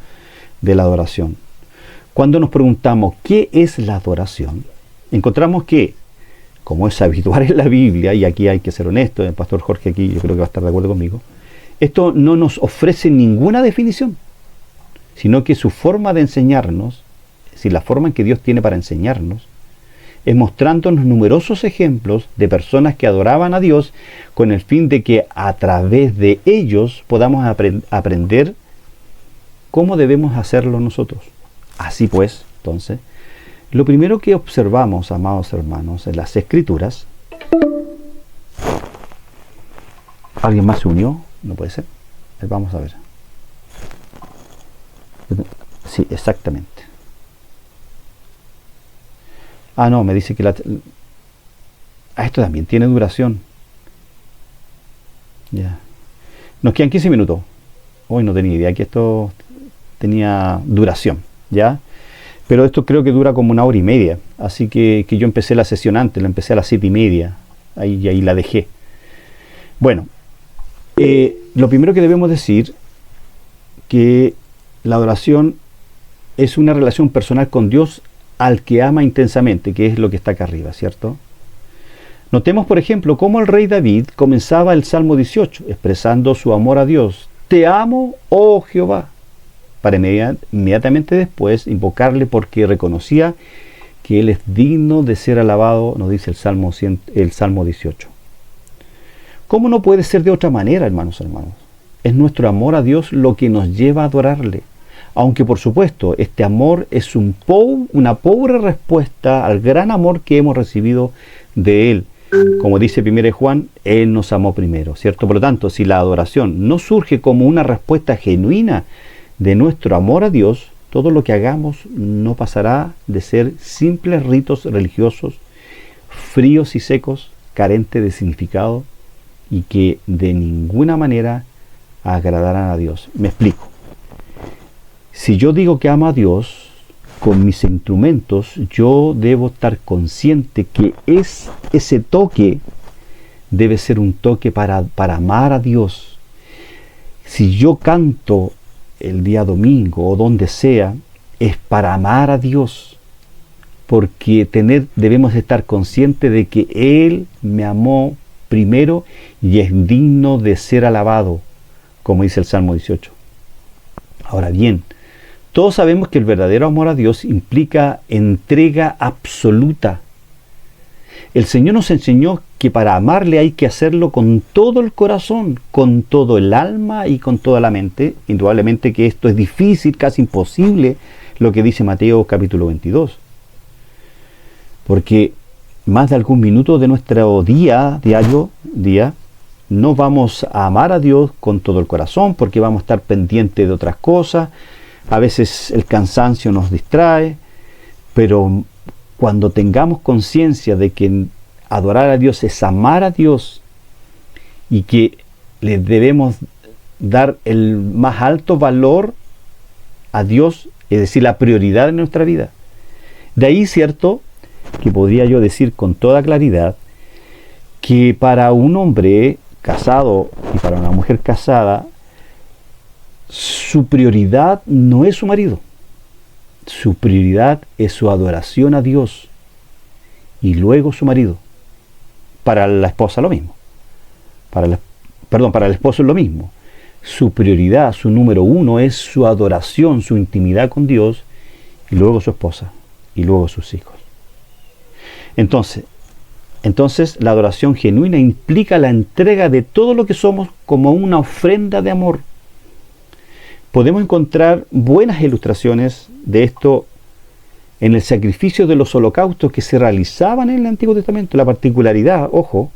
de la adoración. Cuando nos preguntamos ¿qué es la adoración?, encontramos que, como es habitual en la Biblia, y aquí hay que ser honesto, el pastor Jorge aquí yo creo que va a estar de acuerdo conmigo, esto no nos ofrece ninguna definición. sino que su forma de enseñarnos, es decir, la forma en que Dios tiene para enseñarnos, es mostrándonos numerosos ejemplos de personas que adoraban a Dios con el fin de que a través de ellos podamos aprender cómo debemos hacerlo nosotros. Así pues, entonces, lo primero que observamos, amados hermanos, en las Escrituras... ¿Alguien más se unió? No puede ser. Vamos a ver. Sí, exactamente. Ah, no, me dice que esto también tiene duración. Ya. Nos quedan 15 minutos. Hoy no tenía idea que esto tenía duración, ¿ya? Pero esto creo que dura como 1 hora y media. Así que yo empecé la sesión antes, la empecé a las 7:30. Ahí la dejé. Bueno, lo primero que debemos decir que la adoración es una relación personal con Dios al que ama intensamente, que es lo que está acá arriba, ¿cierto? Notemos, por ejemplo, cómo el rey David comenzaba el Salmo 18, expresando su amor a Dios. Te amo, oh Jehová, para inmediatamente después invocarle porque reconocía que Él es digno de ser alabado, nos dice el Salmo 18. ¿Cómo no puede ser de otra manera, hermanos? Es nuestro amor a Dios lo que nos lleva a adorarle. Aunque por supuesto este amor es una pobre respuesta al gran amor que hemos recibido de Él. Como dice 1 Juan, Él nos amó primero, ¿cierto? Por lo tanto, si la adoración no surge como una respuesta genuina de nuestro amor a Dios, todo lo que hagamos no pasará de ser simples ritos religiosos, fríos y secos, carentes de significado y que de ninguna manera agradarán a Dios. Me explico. Si yo digo que amo a Dios con mis instrumentos, yo debo estar consciente que ese toque debe ser un toque para amar a Dios. Si yo canto el día domingo o donde sea, es para amar a Dios, porque debemos estar conscientes de que Él me amó primero y es digno de ser alabado, como dice el Salmo 18. Ahora bien, todos sabemos que el verdadero amor a Dios implica entrega absoluta. El Señor nos enseñó que para amarle hay que hacerlo con todo el corazón, con todo el alma y con toda la mente. Indudablemente que esto es difícil, casi imposible, lo que dice Mateo capítulo 22. Porque más de algún minuto de nuestro diario, no vamos a amar a Dios con todo el corazón, porque vamos a estar pendientes de otras cosas. A veces el cansancio nos distrae, pero cuando tengamos conciencia de que adorar a Dios es amar a Dios y que le debemos dar el más alto valor a Dios, es decir, la prioridad en nuestra vida. De ahí, cierto, que podría yo decir con toda claridad que para un hombre casado y para una mujer casada, su prioridad no es su marido. Su prioridad es su adoración a Dios y luego su marido. Para la esposa lo mismo. Para el esposo es lo mismo. Su prioridad, su número uno es su adoración, su intimidad con Dios y luego su esposa y luego sus hijos. Entonces, la adoración genuina implica la entrega de todo lo que somos como una ofrenda de amor. Podemos encontrar buenas ilustraciones de esto en el sacrificio de los holocaustos que se realizaban en el Antiguo Testamento. La particularidad, ojo,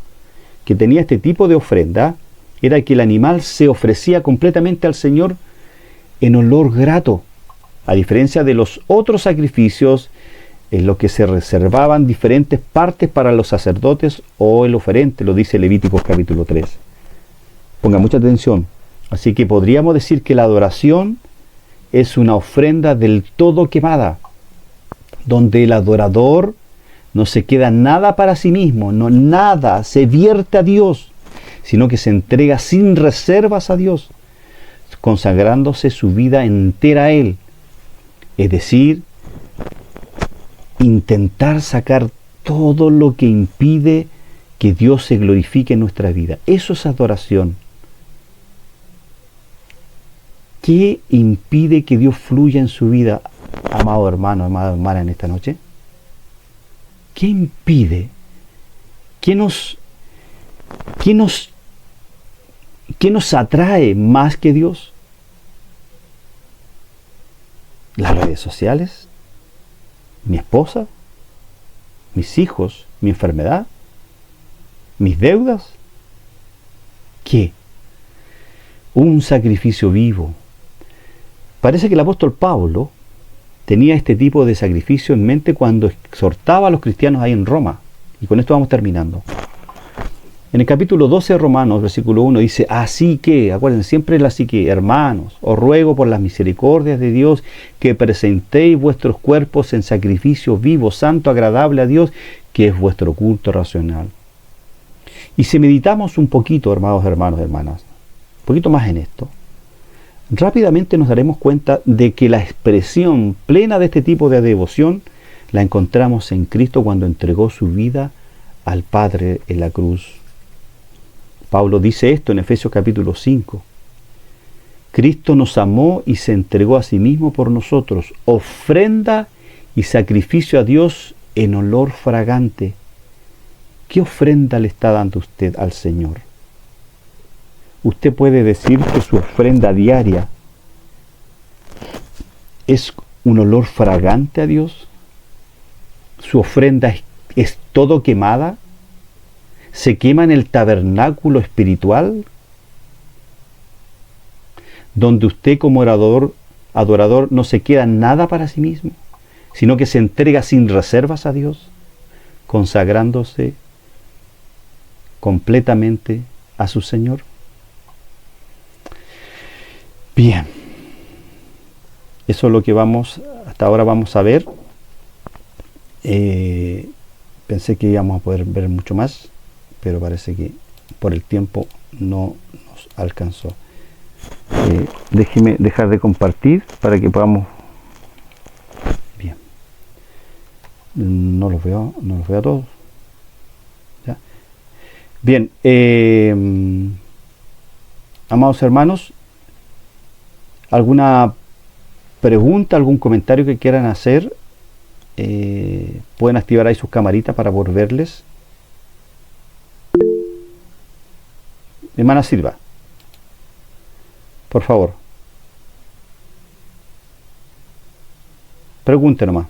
que tenía este tipo de ofrenda era que el animal se ofrecía completamente al Señor en olor grato, a diferencia de los otros sacrificios en los que se reservaban diferentes partes para los sacerdotes o el oferente, lo dice Levíticos capítulo 3. Ponga mucha atención. Así que podríamos decir que la adoración es una ofrenda del todo quemada, donde el adorador no se queda nada para sí mismo, no nada se vierte a Dios, sino que se entrega sin reservas a Dios, consagrándose su vida entera a Él. Es decir, intentar sacar todo lo que impide que Dios se glorifique en nuestra vida. Eso es adoración. ¿Qué impide que Dios fluya en su vida, amado hermano, amada hermana, en esta noche? ¿Qué impide? ¿Qué nos, qué nos, qué nos atrae más que Dios? ¿Las redes sociales? ¿Mi esposa? ¿Mis hijos? ¿Mi enfermedad? ¿Mis deudas? ¿Qué? Un sacrificio vivo. Parece que el apóstol Pablo tenía este tipo de sacrificio en mente cuando exhortaba a los cristianos ahí en Roma. Y con esto vamos terminando. En el capítulo 12 de Romanos, versículo 1, dice: así que, acuérdense siempre el así que, hermanos, os ruego por las misericordias de Dios que presentéis vuestros cuerpos en sacrificio vivo, santo, agradable a Dios, que es vuestro culto racional. Y si meditamos un poquito, hermanos, hermanas, un poquito más en esto, rápidamente nos daremos cuenta de que la expresión plena de este tipo de devoción la encontramos en Cristo cuando entregó su vida al Padre en la cruz. Pablo dice esto en Efesios capítulo 5. Cristo nos amó y se entregó a sí mismo por nosotros, ofrenda y sacrificio a Dios en olor fragante. ¿Qué ofrenda le está dando usted al Señor? Usted puede decir que su ofrenda diaria es un olor fragante a Dios. Su ofrenda es todo quemada. Se quema en el tabernáculo espiritual, donde usted como adorador no se queda nada para sí mismo, sino que se entrega sin reservas a Dios, consagrándose completamente a su Señor. Bien, eso es lo que hasta ahora vamos a ver. Pensé que íbamos a poder ver mucho más, pero parece que por el tiempo no nos alcanzó. Déjeme dejar de compartir para que podamos. Bien, no los veo a todos. ¿Ya? Bien, amados hermanos, ¿alguna pregunta, algún comentario que quieran hacer? Pueden activar ahí sus camaritas para poder verles. Hermana Silva, por favor, pregunte nomás.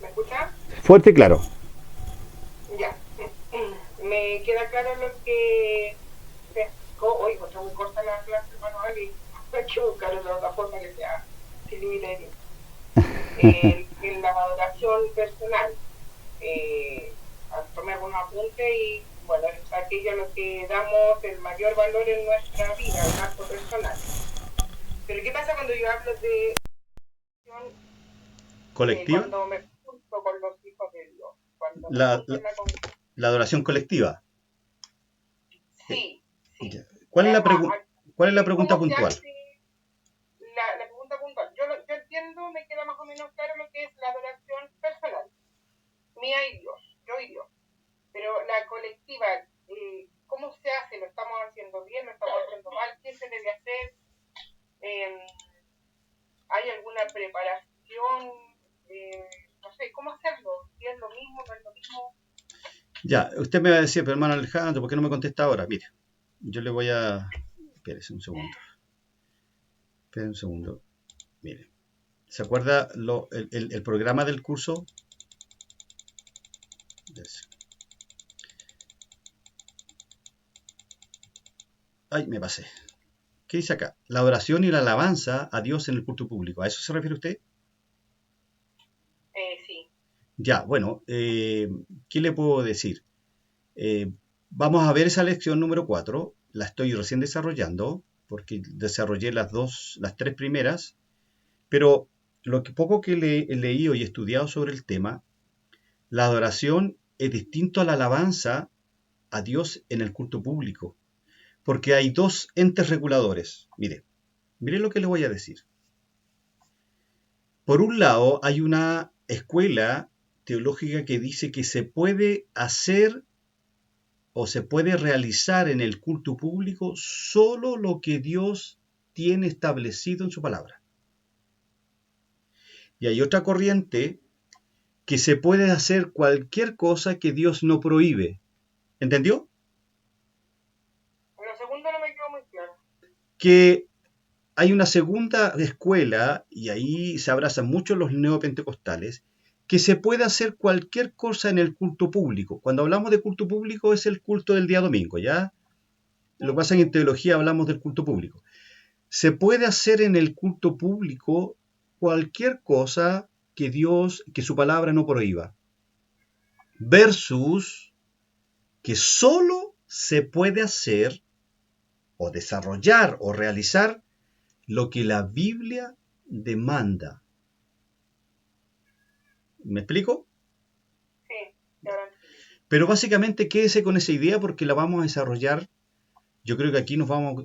¿Me escucha? Fuerte y claro. Ya. Me queda claro lo que se explicó. Hoy está muy corta la clase, hermano Ali. Hay que buscar otra forma que sea similar. En la adoración personal. Tomé algunos apuntes y, bueno, es aquello a lo que damos el mayor valor en nuestra vida, el acto personal. Pero ¿qué pasa cuando yo hablo de ¿Colectiva? cuando me junto con los hijos de Dios? Cuando me La, junto la, en la congregación. la adoración colectiva. Sí, sí. ¿Cuál es la pregunta ¿Cómo se puntual? hace la pregunta puntual? Yo entiendo, me queda más o menos claro lo que es la adoración personal, mía y Dios, yo y Dios. Pero la colectiva, ¿cómo se hace? ¿Lo estamos haciendo bien? ¿Lo estamos haciendo mal? ¿Qué se debe hacer? ¿Hay alguna preparación? No sé, ¿cómo hacerlo? ¿Si es lo mismo, no es lo mismo? Ya, usted me va a decir, pero hermano Alejandro, ¿por qué no me contesta ahora? Mire, yo le voy a. Espérese un segundo. Espérese un segundo. Mire, ¿se acuerda el programa del curso? Ay, me pasé. ¿Qué dice acá? La adoración y la alabanza a Dios en el culto público. ¿A eso se refiere usted? Sí. Ya, bueno, ¿qué le puedo decir? Vamos a ver esa lección número 4. La estoy recién desarrollando, porque desarrollé las tres primeras, pero lo que poco que he leído y estudiado sobre el tema, la adoración es distinto a la alabanza a Dios en el culto público, porque hay dos entes reguladores. Mire lo que le voy a decir. Por un lado, hay una escuela teológica que dice que se puede hacer o se puede realizar en el culto público solo lo que Dios tiene establecido en su palabra. Y hay otra corriente que se puede hacer cualquier cosa que Dios no prohíbe. ¿Entendió? Lo segundo no me quedó muy claro. Que hay una segunda escuela, y ahí se abrazan mucho los neopentecostales, que se puede hacer cualquier cosa en el culto público. Cuando hablamos de culto público es el culto del día domingo, ¿ya? Lo que pasa es que en teología hablamos del culto público. Se puede hacer en el culto público cualquier cosa que Dios, que su palabra no prohíba. Versus que solo se puede hacer o desarrollar o realizar lo que la Biblia demanda. ¿Me explico? Sí, ahora Pero básicamente quédese con esa idea porque la vamos a desarrollar. Yo creo que aquí nos vamos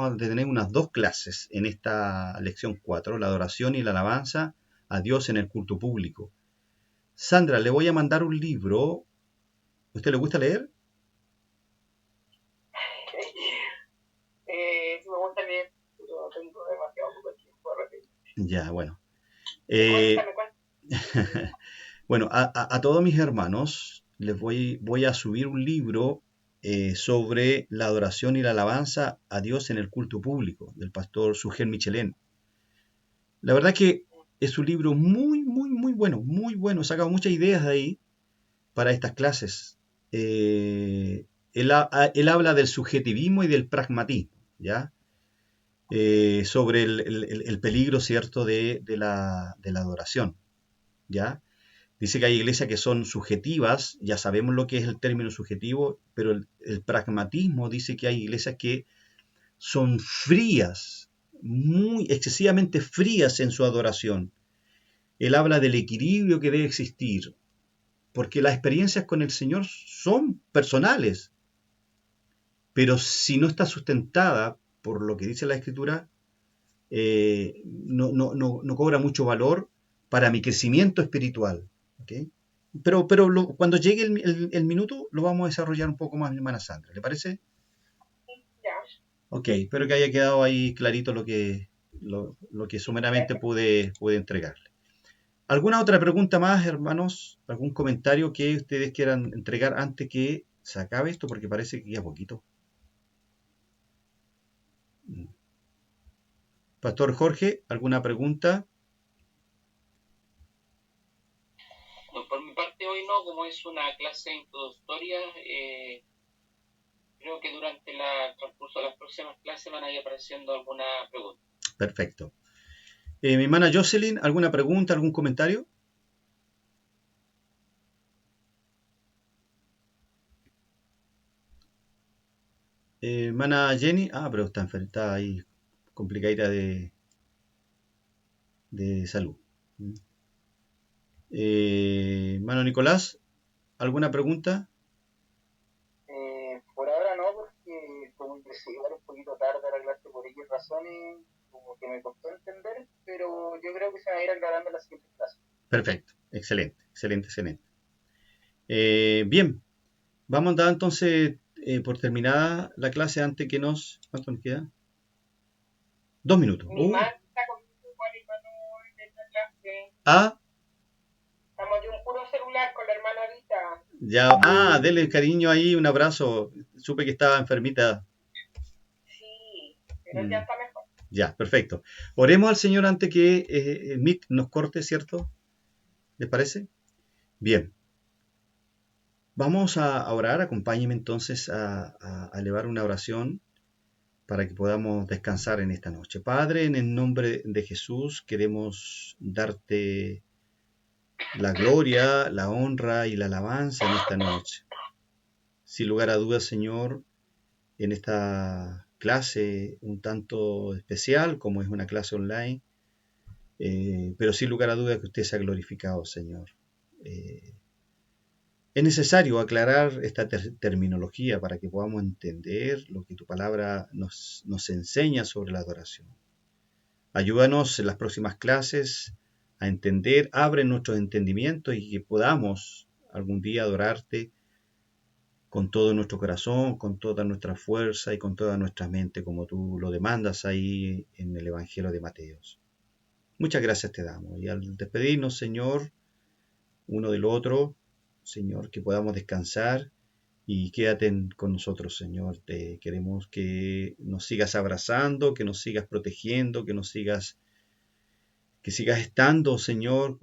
a detener unas 2 clases en esta lección 4, la adoración y la alabanza a Dios en el culto público. Sandra, le voy a mandar un libro. ¿A usted le gusta leer? sí me gusta leer, pero tengo demasiado poco tiempo de repente. Ya, bueno. Me cuesta. Bueno, a todos mis hermanos les voy a subir un libro sobre la adoración y la alabanza a Dios en el culto público, del pastor Sugel Michelén. La verdad que es un libro muy, muy, muy bueno, muy bueno. He sacado muchas ideas de ahí para estas clases. Él habla del subjetivismo y del pragmatismo, ¿ya? Sobre el peligro, ¿cierto?, de la adoración, ¿ya? Dice que hay iglesias que son subjetivas, ya sabemos lo que es el término subjetivo, pero el pragmatismo dice que hay iglesias que son frías, muy excesivamente frías en su adoración. Él habla del equilibrio que debe existir, porque las experiencias con el Señor son personales, pero si no está sustentada por lo que dice la Escritura, no cobra mucho valor para mi crecimiento espiritual. ¿Okay? Pero cuando llegue el minuto lo vamos a desarrollar un poco más, mi hermana Sandra. ¿Le parece? Ya. Ok, espero que haya quedado ahí clarito lo que sumeramente pude entregarle. ¿Alguna otra pregunta más, hermanos? ¿Algún comentario que ustedes quieran entregar antes que se acabe esto? Porque parece que ya poquito. Pastor Jorge, ¿alguna pregunta? No, por mi parte hoy no, como es una clase introductoria, creo que durante el transcurso de las próximas clases van a ir apareciendo alguna pregunta. Perfecto. Mi hermana Jocelyn, ¿alguna pregunta, algún comentario? Hermana Jenny, pero está ahí complicadita de salud. Hermano Nicolás, ¿alguna pregunta? Por ahora no, porque como empecé igual un poquito tarde a la clase por X razones, como que me costó entender, pero yo creo que se va a ir aclarando en la siguiente clase. Perfecto, excelente, excelente, excelente. Bien, vamos a dar entonces por terminada la clase antes que ¿Cuánto nos queda? 2 minutos. Mi madre está conmigo igual y cuando en esta clase. Ah, Estamos de un puro celular con la hermana Rita. ya, dele cariño ahí, un abrazo. Supe que estaba enfermita. Sí, pero ya está mejor. Ya, perfecto. Oremos al Señor antes que Mick nos corte, ¿cierto? ¿Les parece? Bien. Vamos a orar. Acompáñenme entonces a elevar una oración para que podamos descansar en esta noche. Padre, en el nombre de Jesús queremos darte la gloria, la honra y la alabanza en esta noche. Sin lugar a dudas, Señor, en esta clase un tanto especial, como es una clase online, pero sin lugar a dudas que usted se ha glorificado, Señor. Es necesario aclarar esta terminología para que podamos entender lo que tu palabra nos enseña sobre la adoración. Ayúdanos en las próximas clases a entender, abre nuestros entendimientos y que podamos algún día adorarte con todo nuestro corazón, con toda nuestra fuerza y con toda nuestra mente, como tú lo demandas ahí en el Evangelio de Mateos. Muchas gracias te damos. Y al despedirnos, Señor, uno del otro, Señor, que podamos descansar y quédate con nosotros, Señor. Te queremos que nos sigas abrazando, que nos sigas protegiendo, que sigas estando, Señor.